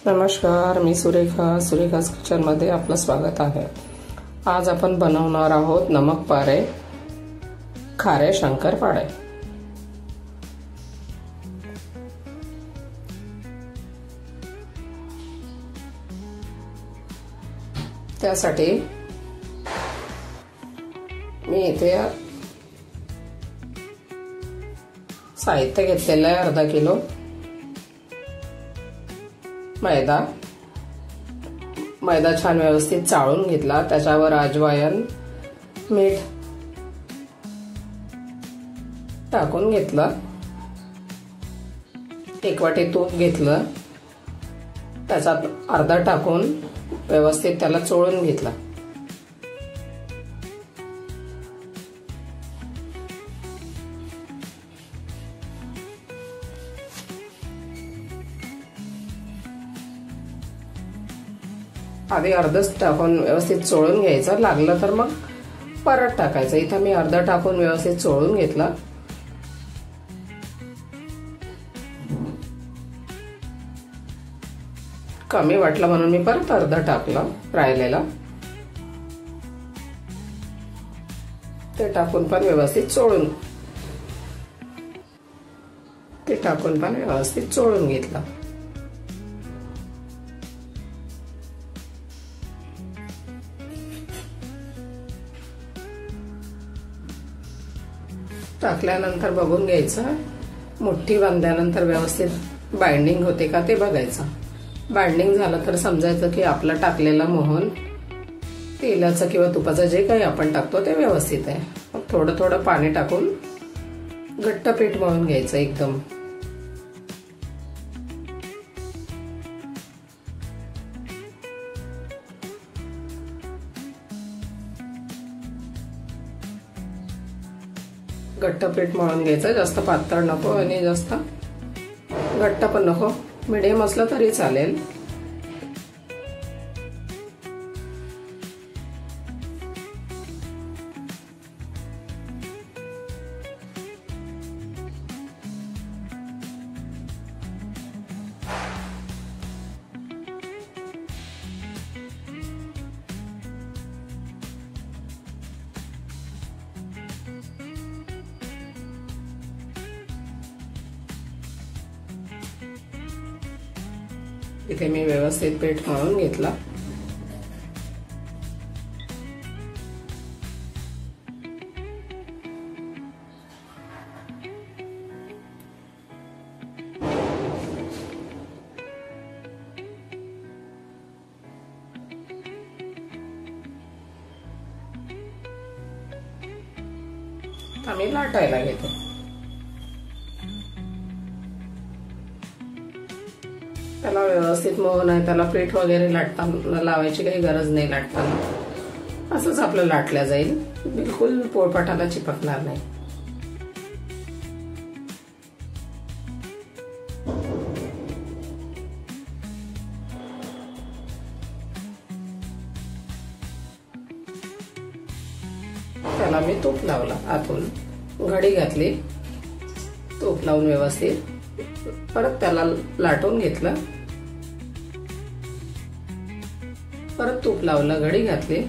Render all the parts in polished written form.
नमस्कार, मी सुरेखा's किचनमध्ये आपलं स्वागत आहे। आज आपण बनवणार आहोत नमक पारे खारे शंकरपाळे। त्यासाठी मी इथे साहित्य घेतलेलं आहे। अर्धा किलो मैदा छान व्यवस्थित चाळून घेतला। त्याच्यावर अजवाइन, मीठ टाकून घेतलं। 1 वाटी तूप घेतलं, त्याच्यात अर्धा टाकून व्यवस्थित त्याला चोळून घेतला। आधी अर्धच टाकून व्यवस्थित चोळून घ्यायचं, लागलं तर मग परत टाकायचं। इथे मी अर्धा टाकून व्यवस्थित चोळून घेतला। कमी वाटलं म्हणून मी परत अर्धा टाकलं राहिलेलं। ते टाकून पण व्यवस्थित चोळून घेतलं। टाकल्यानंतर बघून घ्यायचं, मुठ्ठी बांधल्यानंतर व्यवस्थित बाइंडिंग होते का ते बघायचं। बाइंडिंग झालं तर समजायचं की आपलं टाकलेलं मोहन, तेलाचं किंवा तुपाचं जे काही आपण टाकतो ते व्यवस्थित आहे। मग थोडं थोडं पाणी टाकून घट्ट पीठ मळून घ्यायचं एकदम। घट्ट पीठ मळून घ्यायचं, जास्त पातळ नको आणि जास्त घट्ट पण नको, मीडियम असलं तरी चालेल। इथे मी व्यवस्थित पीठ मळून घेतला। आम्ही लाटायला घेतो। त्याला व्यवस्थित मोहन आहे, त्याला पीठ वगैरे लाटताना लावायची काही गरज नाही। लाटताना असंच आपलं लाटल्या जाईल, बिलकुल पोळपाटाला चिपकणार नाही। त्याला मी तूप लावला, आतून घडी घातली, तूप लावून व्यवस्थित परत त्याला लाटून घेतलं। परत तूप लावलं, घडी घातली,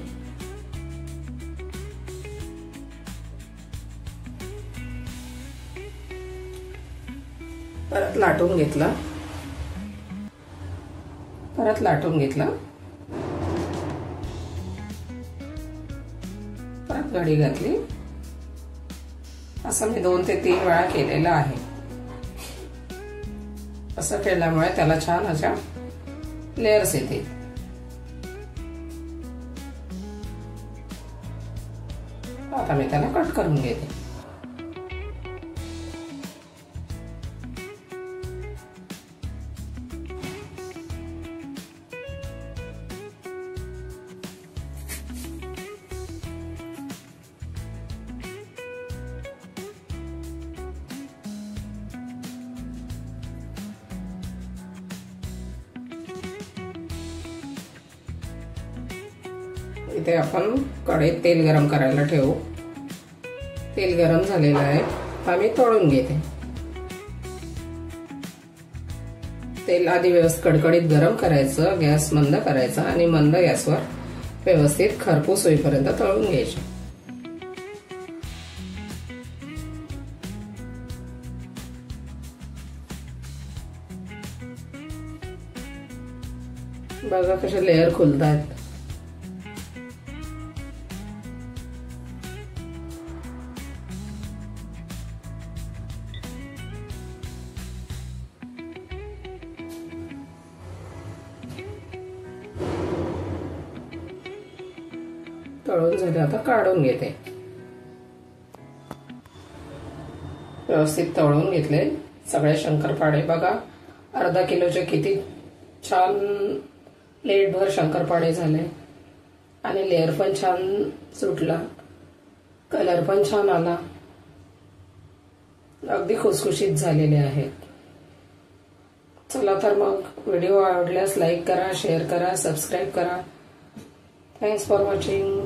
परत लाटून घेतलं, परत घडी घातली। असं मी 2 ते 3 वेळा केलेलं आहे। असं केल्यामुळे त्याला छान अशा लेयर्स येतील। आता मी त्याला कट करून घेते। इथे आपण कढईत तेल गरम करायला ठेवू। तेल गरम झालेलं आहे, आम्ही तळून घेते। तेल आधी व्यवस्थित कडकडीत गरम करायचं, गॅस मंद करायचा आणि मंद गॅसवर व्यवस्थित खरपूस होईपर्यंत तळून घ्यायचे. बघा कसे लेअर खुलतायत. तळून झाले, आता काढून घेते. व्यवस्थित तळून घेतले सगळे शंकरपाळे. बघा अर्धा किलोचे किती छान प्लेटभर शंकरपाळे झाले आणि लेअर पण छान सुटला, कलर पण छान आला, अगदी खुसखुशीत झालेले आहेत. चला तर मग व्हिडिओ आवडल्यास लाईक करा, शेअर करा, सबस्क्राईब करा. Thanks for watching.